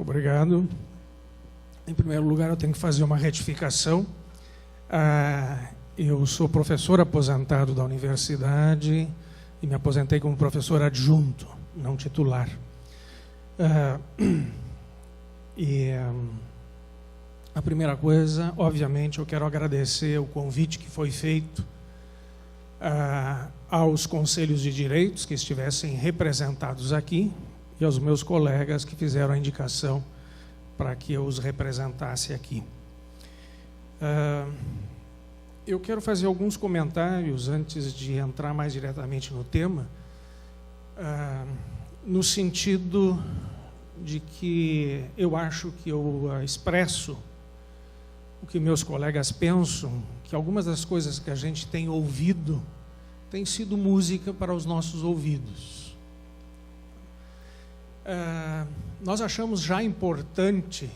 Obrigado. Em primeiro lugar, eu tenho que fazer uma retificação. Eu sou professor aposentado da universidade e me aposentei como professor adjunto, não titular. A primeira coisa, obviamente, eu quero agradecer o convite que foi feito aos conselhos de direitos que estivessem representados aqui e aos meus colegas que fizeram a indicação para que eu os representasse aqui. Eu quero fazer alguns comentários antes de entrar mais diretamente no tema, no sentido de que eu acho que eu expresso o que meus colegas pensam, que algumas das coisas que a gente tem ouvido tem sido música para os nossos ouvidos. Nós achamos já importante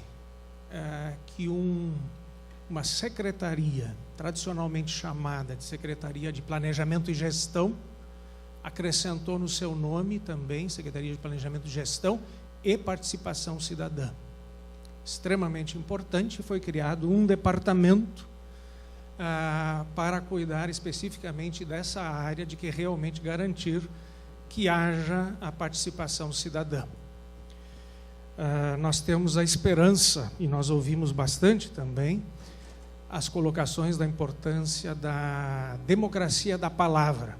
que uma secretaria, tradicionalmente chamada de Secretaria de Planejamento e Gestão, acrescentou no seu nome também Secretaria de Planejamento e Gestão e Participação Cidadã. Extremamente importante, foi criado um departamento para cuidar especificamente dessa área de que realmente garantir que haja a participação cidadã. Nós temos a esperança, e nós ouvimos bastante também, as colocações da importância da democracia da palavra.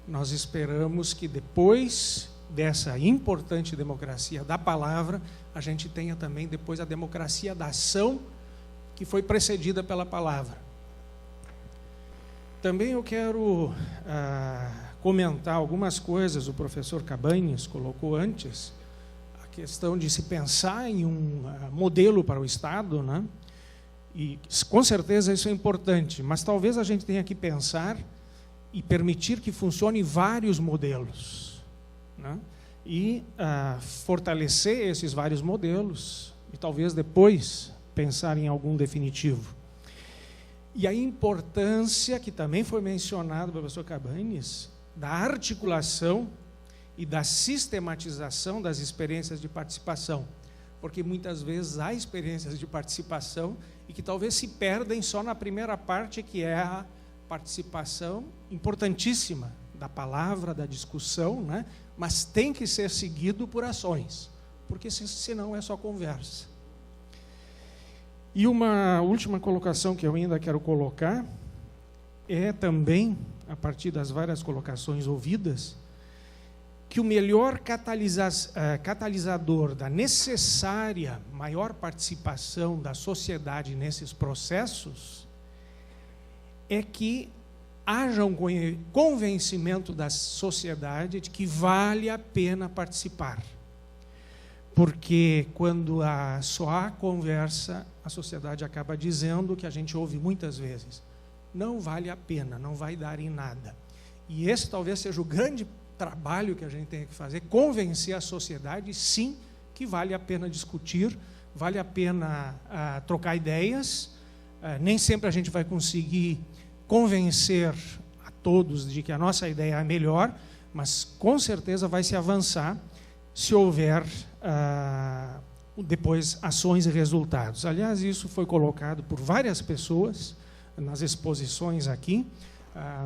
Nós esperamos que depois dessa importante democracia da palavra, a gente tenha também depois a democracia da ação, que foi precedida pela palavra. Também eu quero comentar algumas coisas, o professor Cabanes colocou antes, a questão de se pensar em um modelo para o Estado, né? E com certeza isso é importante, mas talvez a gente tenha que pensar e permitir que funcione vários modelos, né? E fortalecer esses vários modelos e talvez depois pensar em algum definitivo. E a importância, que também foi mencionado pelo professor Cabanes, da articulação e da sistematização das experiências de participação, porque muitas vezes há experiências de participação e que talvez se perdem só na primeira parte, que é a participação importantíssima da palavra, da discussão, né? Mas tem que ser seguido por ações, porque senão é só conversa. E uma última colocação que eu ainda quero colocar é também, a partir das várias colocações ouvidas, que o melhor catalisador da necessária maior participação da sociedade nesses processos é que haja um convencimento da sociedade de que vale a pena participar. Porque quando só há conversa, a sociedade acaba dizendo o que a gente ouve muitas vezes: não vale a pena, não vai dar em nada. E esse talvez seja o grande trabalho que a gente tem que fazer, convencer a sociedade, sim, que vale a pena discutir, vale a pena trocar ideias. Nem sempre a gente vai conseguir convencer a todos de que a nossa ideia é a melhor, mas com certeza vai se avançar se houver depois ações e resultados. Aliás, isso foi colocado por várias pessoas nas exposições aqui,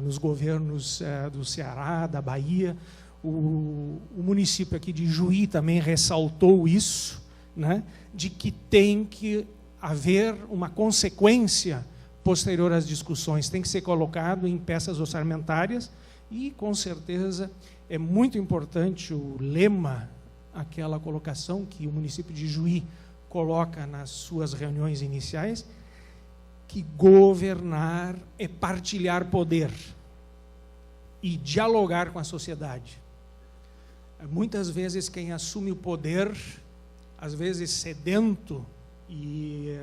nos governos do Ceará, da Bahia. O município aqui de Juí também ressaltou isso, né, de que tem que haver uma consequência posterior às discussões, tem que ser colocado em peças orçamentárias e, com certeza, é muito importante o lema, aquela colocação que o município de Juí coloca nas suas reuniões iniciais, que governar é partilhar poder e dialogar com a sociedade. Muitas vezes quem assume o poder, às vezes sedento e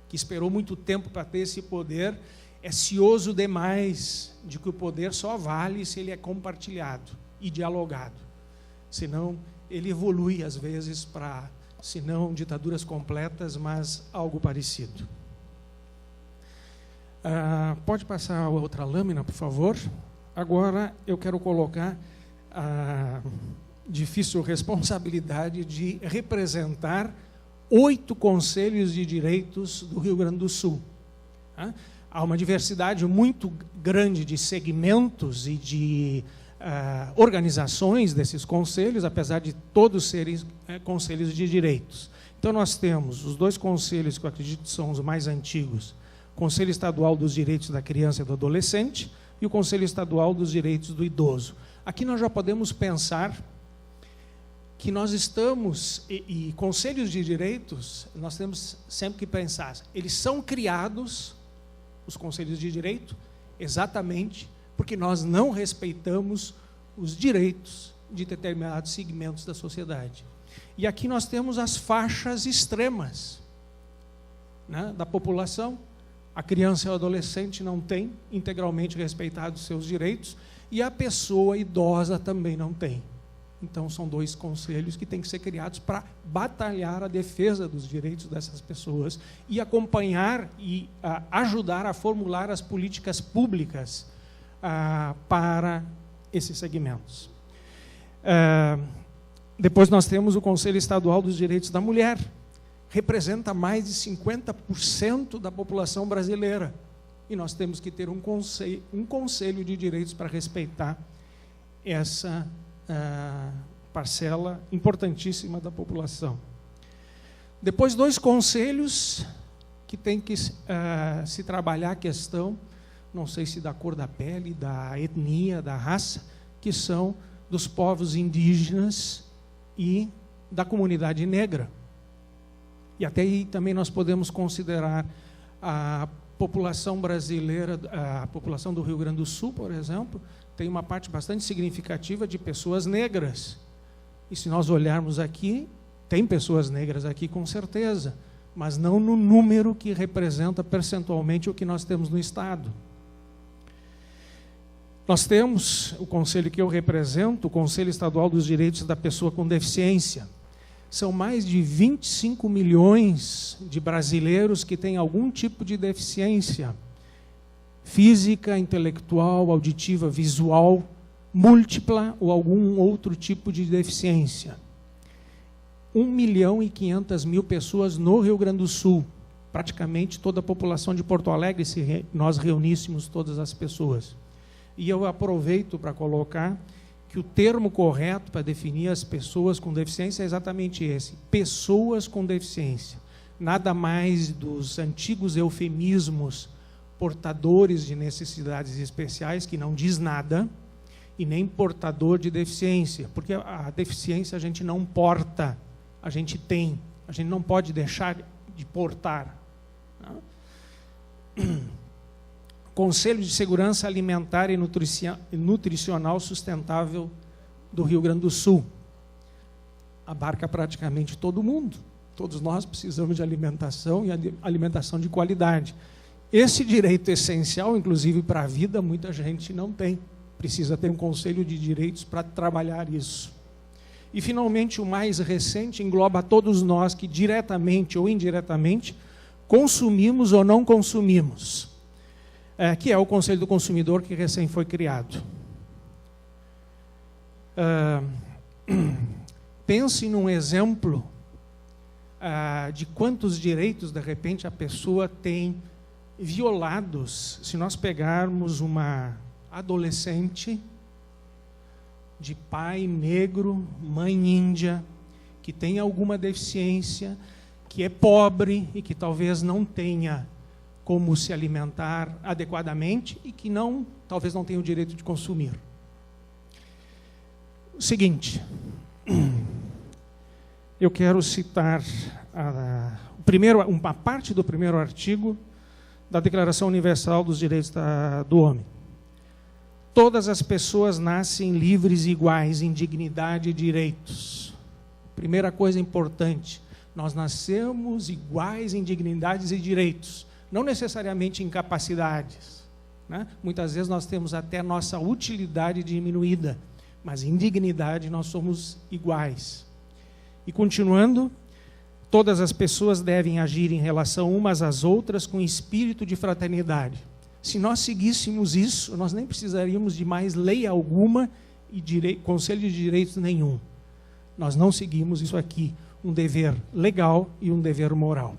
que esperou muito tempo para ter esse poder, é cioso demais de que o poder só vale se ele é compartilhado e dialogado. Senão ele evolui às vezes para, se não ditaduras completas, mas algo parecido. Pode passar a outra lâmina, por favor? Agora eu quero colocar a difícil responsabilidade de representar 8 conselhos de direitos do Rio Grande do Sul. Há uma diversidade muito grande de segmentos e de organizações desses conselhos, apesar de todos serem conselhos de direitos. Então, nós temos os 2 conselhos que eu acredito que são os mais antigos: o Conselho Estadual dos Direitos da Criança e do Adolescente e o Conselho Estadual dos Direitos do Idoso. Aqui nós já podemos pensar que nós estamos, e conselhos de direitos, nós temos sempre que pensar, eles são criados, os conselhos de direito, exatamente porque nós não respeitamos os direitos de determinados segmentos da sociedade. E aqui nós temos as faixas extremas, né, da população. A criança e o adolescente não têm integralmente respeitado os seus direitos e a pessoa idosa também não tem. Então, são 2 conselhos que têm que ser criados para batalhar a defesa dos direitos dessas pessoas e acompanhar e ajudar a formular as políticas públicas para esses segmentos. Depois nós temos o Conselho Estadual dos Direitos da Mulher. Representa mais de 50% da população brasileira. E nós temos que ter um conselho de direitos para respeitar essa parcela importantíssima da população. Depois, 2 conselhos que tem que se trabalhar a questão, não sei se da cor da pele, da etnia, da raça, que são dos povos indígenas e da comunidade negra. E até aí também nós podemos considerar a população brasileira, a população do Rio Grande do Sul, por exemplo, tem uma parte bastante significativa de pessoas negras. E se nós olharmos aqui, tem pessoas negras aqui com certeza, mas não no número que representa percentualmente o que nós temos no Estado. Nós temos o conselho que eu represento, o Conselho Estadual dos Direitos da Pessoa com Deficiência. São mais de 25 milhões de brasileiros que têm algum tipo de deficiência física, intelectual, auditiva, visual, múltipla ou algum outro tipo de deficiência. 1.500.000 pessoas no Rio Grande do Sul, praticamente toda a população de Porto Alegre, se nós reuníssemos todas as pessoas. E eu aproveito para colocar que o termo correto para definir as pessoas com deficiência é exatamente esse: pessoas com deficiência. Nada mais dos antigos eufemismos portadores de necessidades especiais, que não diz nada, e nem portador de deficiência, porque a deficiência a gente não porta, a gente tem, a gente não pode deixar de portar. Conselho de Segurança Alimentar e Nutricional Sustentável do Rio Grande do Sul. Abarca praticamente todo mundo. Todos nós precisamos de alimentação e alimentação de qualidade. Esse direito essencial, inclusive para a vida, muita gente não tem. Precisa ter um conselho de direitos para trabalhar isso. E, finalmente, o mais recente engloba todos nós que, diretamente ou indiretamente, consumimos ou não consumimos. Que é o Conselho do Consumidor, que recém foi criado. Pense num exemplo de quantos direitos, de repente, a pessoa tem violados, se nós pegarmos uma adolescente de pai negro, mãe índia, que tem alguma deficiência, que é pobre e que talvez não tenha como se alimentar adequadamente e que talvez não tenha o direito de consumir. O seguinte, eu quero citar uma parte do primeiro artigo da Declaração Universal dos Direitos do Homem. Todas as pessoas nascem livres e iguais em dignidade e direitos. Primeira coisa importante, nós nascemos iguais em dignidades e direitos, não necessariamente em capacidades, né? Muitas vezes nós temos até nossa utilidade diminuída, mas em dignidade nós somos iguais. E continuando, todas as pessoas devem agir em relação umas às outras com espírito de fraternidade. Se nós seguíssemos isso, nós nem precisaríamos de mais lei alguma e conselho de direitos nenhum. Nós não seguimos isso aqui. um dever legal e um dever moral.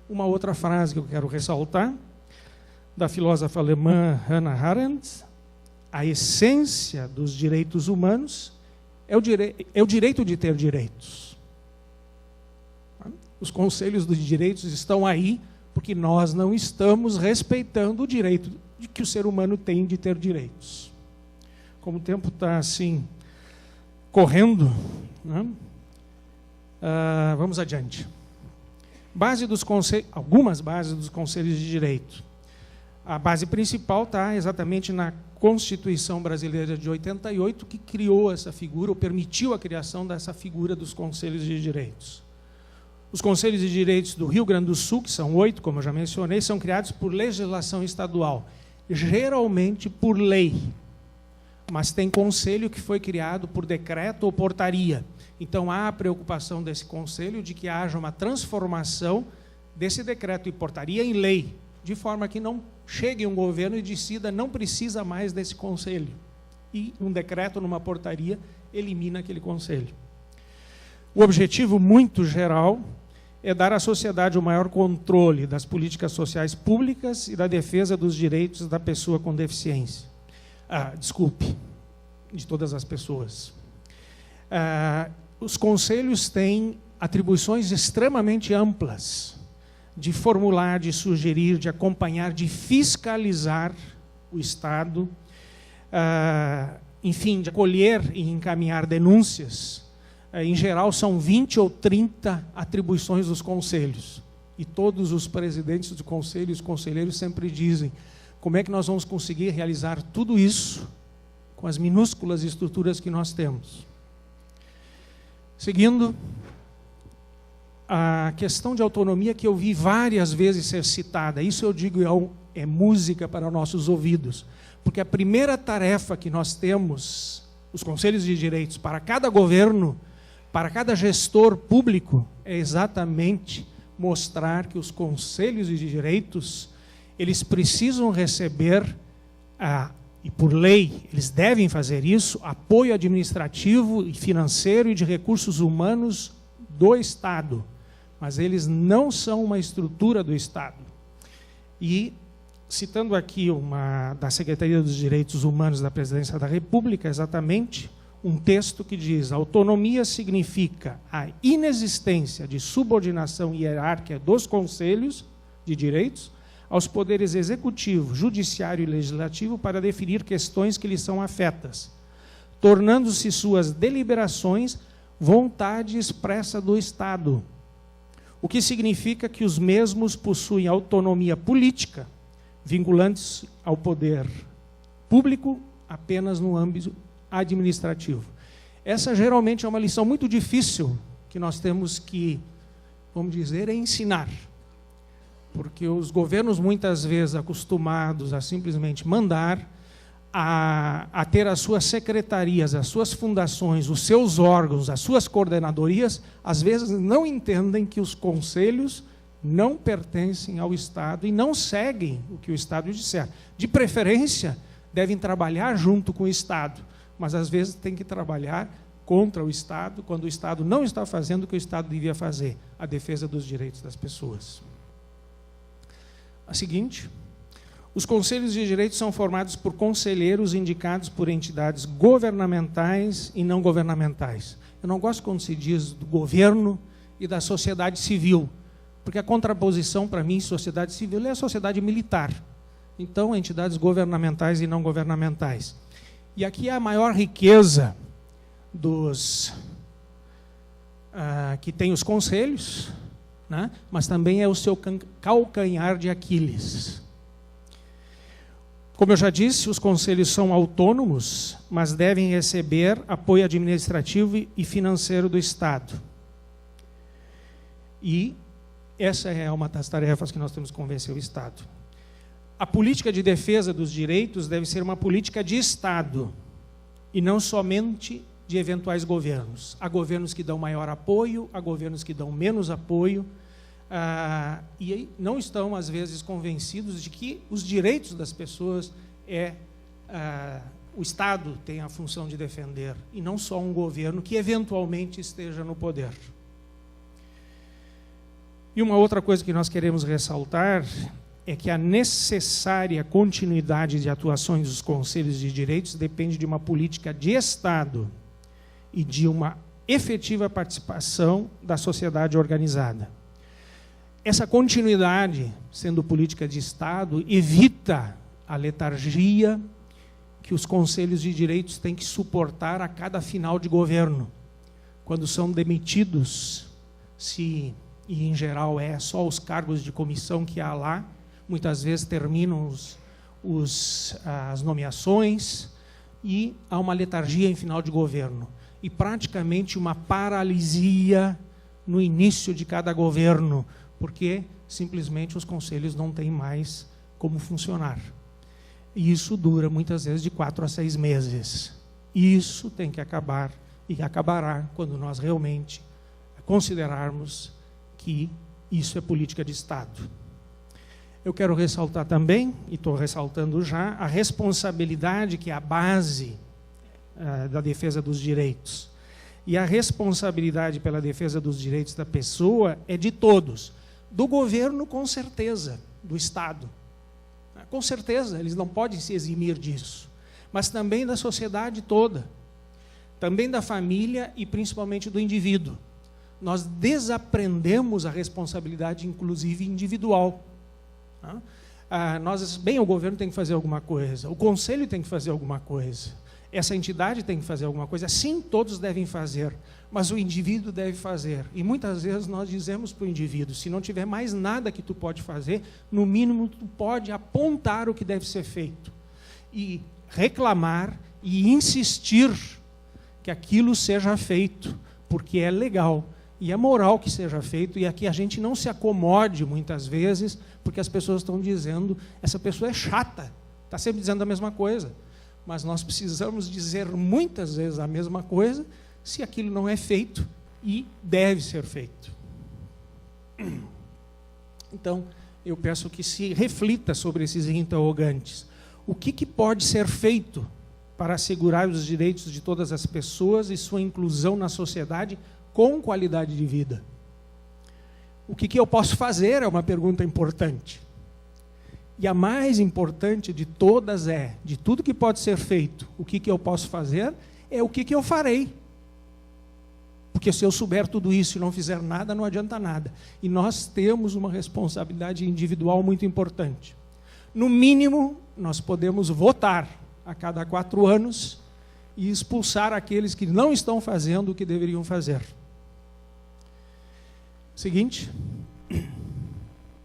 Uma outra frase que eu quero ressaltar, da filósofa alemã Hannah Arendt: a essência dos direitos humanos é o direito de ter direitos. Os conselhos dos direitos estão aí porque nós não estamos respeitando o direito que o ser humano tem de ter direitos. Como o tempo está assim, correndo, né? Vamos adiante. Algumas bases dos conselhos de direito. A base principal está exatamente na Constituição Brasileira de 88, que criou essa figura, ou permitiu a criação dessa figura dos conselhos de direitos. Os conselhos de direitos do Rio Grande do Sul, que são 8, como eu já mencionei, são criados por legislação estadual, geralmente por lei. Mas tem conselho que foi criado por decreto ou portaria. Então há a preocupação desse conselho de que haja uma transformação desse decreto e portaria em lei, de forma que não chegue um governo e decida não precisa mais desse conselho. E um decreto, numa portaria, elimina aquele conselho. O objetivo muito geral é dar à sociedade o maior controle das políticas sociais públicas e da defesa dos direitos da pessoa com deficiência. De todas as pessoas. Os conselhos têm atribuições extremamente amplas de formular, de sugerir, de acompanhar, de fiscalizar o Estado, enfim, de acolher e encaminhar denúncias. Em geral, são 20 ou 30 atribuições dos conselhos. E todos os presidentes do conselho e os conselheiros sempre dizem: como é que nós vamos conseguir realizar tudo isso com as minúsculas estruturas que nós temos? Seguindo, a questão de autonomia, que eu vi várias vezes ser citada, isso eu digo é música para nossos ouvidos, porque a primeira tarefa que nós temos, os conselhos de direitos, para cada governo, para cada gestor público, é exatamente mostrar que os conselhos de direitos, eles precisam receber, e por lei eles devem fazer isso, apoio administrativo e financeiro e de recursos humanos do Estado. Mas eles não são uma estrutura do Estado. E, citando aqui uma da Secretaria dos Direitos Humanos da Presidência da República, exatamente, um texto que diz: autonomia significa a inexistência de subordinação hierárquica dos conselhos de direitos aos poderes executivo, judiciário e legislativo para definir questões que lhes são afetas, tornando-se suas deliberações vontade expressa do Estado, o que significa que os mesmos possuem autonomia política, vinculantes ao poder público apenas no âmbito administrativo. Essa geralmente é uma lição muito difícil que nós temos que, vamos dizer, ensinar. Porque os governos, muitas vezes, acostumados a simplesmente mandar, a ter as suas secretarias, as suas fundações, os seus órgãos, as suas coordenadorias, às vezes não entendem que os conselhos não pertencem ao Estado e não seguem o que o Estado disser. De preferência, devem trabalhar junto com o Estado, mas às vezes tem que trabalhar contra o Estado, quando o Estado não está fazendo o que o Estado devia fazer, a defesa dos direitos das pessoas. A seguinte: os conselhos de direitos são formados por conselheiros indicados por entidades governamentais e não governamentais. Eu não gosto quando se diz do governo e da sociedade civil, porque a contraposição, para mim, sociedade civil é a sociedade militar. Então, entidades governamentais e não governamentais. E aqui é a maior riqueza que tem os conselhos, né? Mas também é o seu calcanhar de Aquiles. Como eu já disse, os conselhos são autônomos, mas devem receber apoio administrativo e financeiro do Estado. E essa é uma das tarefas que nós temos que convencer o Estado. A política de defesa dos direitos deve ser uma política de Estado, e não somente de eventuais governos. Há governos que dão maior apoio, há governos que dão menos apoio, e não estão, às vezes, convencidos de que os direitos das pessoas é o Estado tem a função de defender, e não só um governo que eventualmente esteja no poder. E uma outra coisa que nós queremos ressaltar é que a necessária continuidade de atuações dos conselhos de direitos depende de uma política de Estado e de uma efetiva participação da sociedade organizada. Essa continuidade, sendo política de Estado, evita a letargia que os conselhos de direitos têm que suportar a cada final de governo. Quando são demitidos, e em geral é só os cargos de comissão que há lá, muitas vezes terminam as nomeações e há uma letargia em final de governo. E praticamente uma paralisia no início de cada governo, porque simplesmente os conselhos não têm mais como funcionar. E isso dura muitas vezes de 4 a 6 meses. Isso tem que acabar, e acabará quando nós realmente considerarmos que isso é política de Estado. Eu quero ressaltar também, e estou ressaltando já, a responsabilidade que é a base da defesa dos direitos. E a responsabilidade pela defesa dos direitos da pessoa é de todos. Do governo, com certeza, do Estado. Com certeza, eles não podem se eximir disso. Mas também da sociedade toda. Também da família e principalmente do indivíduo. Nós desaprendemos a responsabilidade, inclusive, individual. O governo tem que fazer alguma coisa, o conselho tem que fazer alguma coisa, essa entidade tem que fazer alguma coisa. Sim, todos devem fazer, mas o indivíduo deve fazer. E muitas vezes nós dizemos para o indivíduo, se não tiver mais nada que tu pode fazer, no mínimo tu pode apontar o que deve ser feito. E reclamar e insistir que aquilo seja feito, porque é legal. E é moral que seja feito, e aqui a gente não se acomode muitas vezes, porque as pessoas estão dizendo, essa pessoa é chata, está sempre dizendo a mesma coisa. Mas nós precisamos dizer muitas vezes a mesma coisa, se aquilo não é feito, e deve ser feito. Então, eu peço que se reflita sobre esses interrogantes. O que pode ser feito para assegurar os direitos de todas as pessoas e sua inclusão na sociedade com qualidade de vida? O que eu posso fazer é uma pergunta importante. E a mais importante de todas é, de tudo que pode ser feito, o que eu posso fazer é o que eu farei. Porque se eu souber tudo isso e não fizer nada, não adianta nada. E nós temos uma responsabilidade individual muito importante. No mínimo, nós podemos votar a cada 4 anos e expulsar aqueles que não estão fazendo o que deveriam fazer. Seguinte,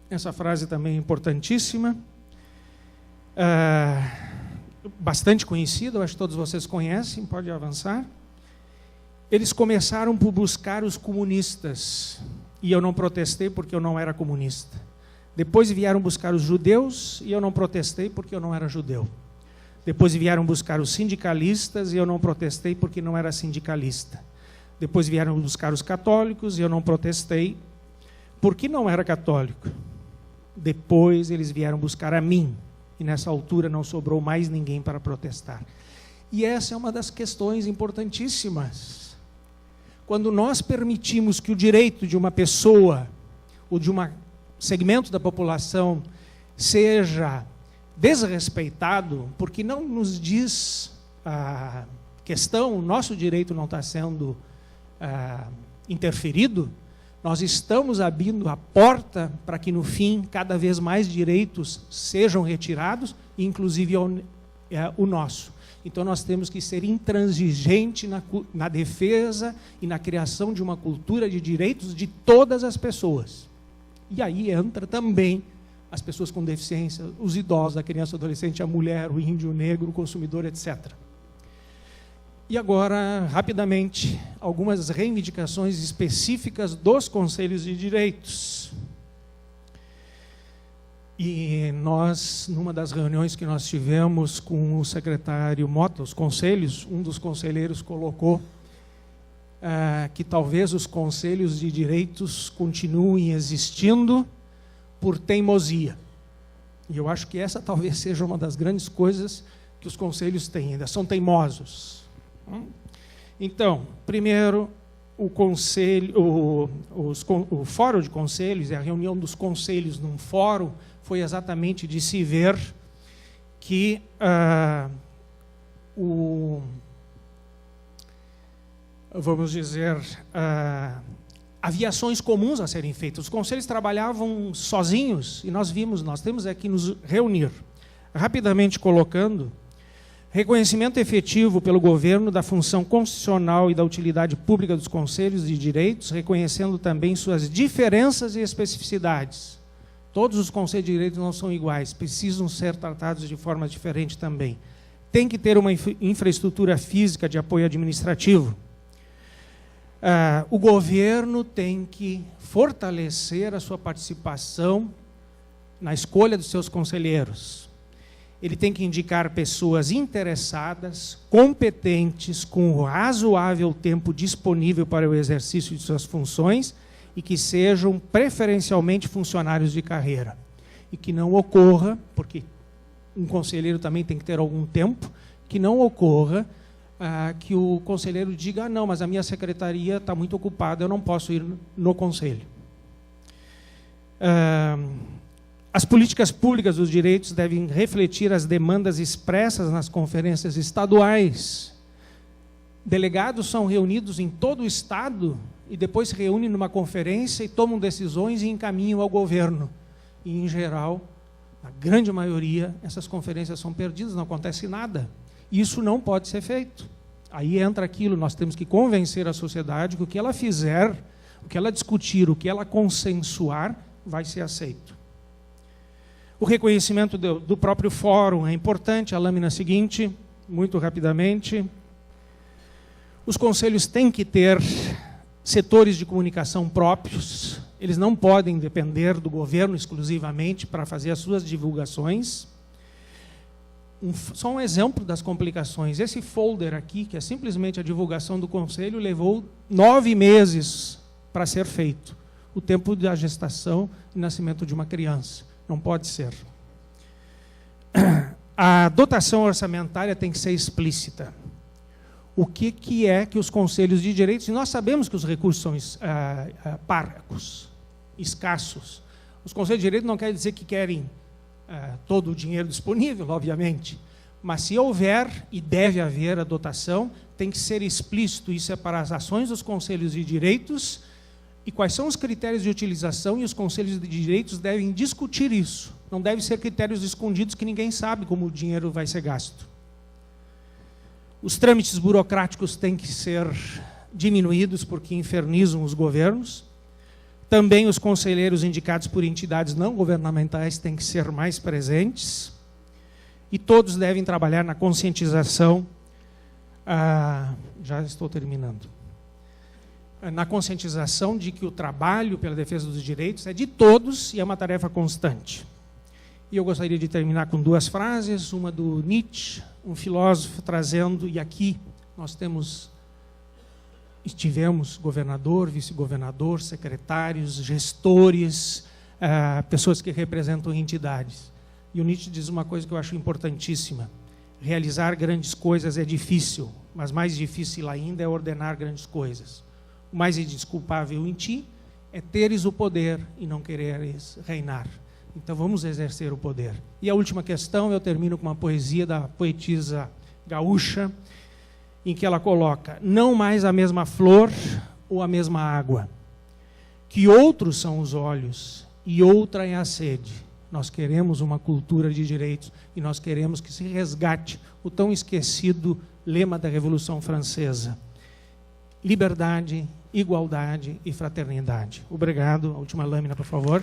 essa frase também é importantíssima, bastante conhecida, eu acho que todos vocês conhecem, pode avançar. Eles começaram por buscar os comunistas, e eu não protestei porque eu não era comunista. Depois vieram buscar os judeus, e eu não protestei porque eu não era judeu. Depois vieram buscar os sindicalistas, e eu não protestei porque não era sindicalista. Depois vieram buscar os católicos, e eu não protestei porque não era católico. Depois eles vieram buscar a mim, e nessa altura não sobrou mais ninguém para protestar. E essa é uma das questões importantíssimas. Quando nós permitimos que o direito de uma pessoa, ou de um segmento da população, seja desrespeitado, porque não nos diz a questão, o nosso direito não está sendo interferido, nós estamos abrindo a porta para que, no fim, cada vez mais direitos sejam retirados, inclusive o nosso. Então, nós temos que ser intransigentes na defesa e na criação de uma cultura de direitos de todas as pessoas. E aí entra também as pessoas com deficiência, os idosos, a criança, o adolescente, a mulher, o índio, o negro, o consumidor, etc. E agora, rapidamente, algumas reivindicações específicas dos conselhos de direitos. E nós, numa das reuniões que nós tivemos com o secretário Mota, os conselhos, um dos conselheiros colocou que talvez os conselhos de direitos continuem existindo por teimosia. E eu acho que essa talvez seja uma das grandes coisas que os conselhos têm, ainda são teimosos. Então, primeiro, o fórum de conselhos, e a reunião dos conselhos num fórum, foi exatamente de se ver que vamos dizer, havia ações comuns a serem feitas. Os conselhos trabalhavam sozinhos e nós temos que nos reunir. Rapidamente colocando, reconhecimento efetivo pelo governo da função constitucional e da utilidade pública dos conselhos de direitos, reconhecendo também suas diferenças e especificidades. Todos os conselhos de direitos não são iguais, precisam ser tratados de forma diferente também. Tem que ter uma infraestrutura física de apoio administrativo. O governo tem que fortalecer a sua participação na escolha dos seus conselheiros. Ele tem que indicar pessoas interessadas, competentes, com razoável tempo disponível para o exercício de suas funções e que sejam preferencialmente funcionários de carreira. E que não ocorra, porque um conselheiro também tem que ter algum tempo, que não ocorra que o conselheiro diga: não, mas a minha secretaria está muito ocupada, eu não posso ir no conselho. As políticas públicas dos direitos devem refletir as demandas expressas nas conferências estaduais. Delegados são reunidos em todo o Estado e depois se reúnem numa conferência e tomam decisões e encaminham ao governo. E, em geral, a grande maioria, essas conferências são perdidas, não acontece nada. Isso não pode ser feito. Aí entra aquilo, nós temos que convencer a sociedade que o que ela fizer, o que ela discutir, o que ela consensuar, vai ser aceito. O reconhecimento do próprio fórum é importante, a lâmina seguinte, muito rapidamente. Os conselhos têm que ter setores de comunicação próprios, eles não podem depender do governo exclusivamente para fazer as suas divulgações. Só um exemplo das complicações. Esse folder aqui, que é simplesmente a divulgação do conselho, levou 9 meses para ser feito. O tempo da gestação e nascimento de uma criança. Não pode ser. A dotação orçamentária tem que ser explícita. O que é que os conselhos de direitos... E nós sabemos que os recursos são parcos, escassos. Os conselhos de direitos não querem dizer que querem todo o dinheiro disponível, obviamente, mas se houver e deve haver a dotação, tem que ser explícito. Isso é para as ações dos conselhos de direitos e quais são os critérios de utilização, e os conselhos de direitos devem discutir isso. Não deve ser critérios escondidos que ninguém sabe como o dinheiro vai ser gasto. Os trâmites burocráticos têm que ser diminuídos porque infernizam os governos. Também os conselheiros indicados por entidades não governamentais têm que ser mais presentes. E todos devem trabalhar na conscientização. Já estou terminando. Na conscientização de que o trabalho pela defesa dos direitos é de todos e é uma tarefa constante. E eu gostaria de terminar com 2 frases, uma do Nietzsche, um filósofo, trazendo, e aqui nós tivemos governador, vice-governador, secretários, gestores, pessoas que representam entidades. E o Nietzsche diz uma coisa que eu acho importantíssima: realizar grandes coisas é difícil, mas mais difícil ainda é ordenar grandes coisas. O mais indesculpável em ti é teres o poder e não quereres reinar. Então vamos exercer o poder. E a última questão, eu termino com uma poesia da poetisa gaúcha, em que ela coloca: não mais a mesma flor ou a mesma água, que outros são os olhos e outra é a sede. Nós queremos uma cultura de direitos e nós queremos que se resgate o tão esquecido lema da Revolução Francesa: liberdade, igualdade e fraternidade. Obrigado. A última lâmina, por favor.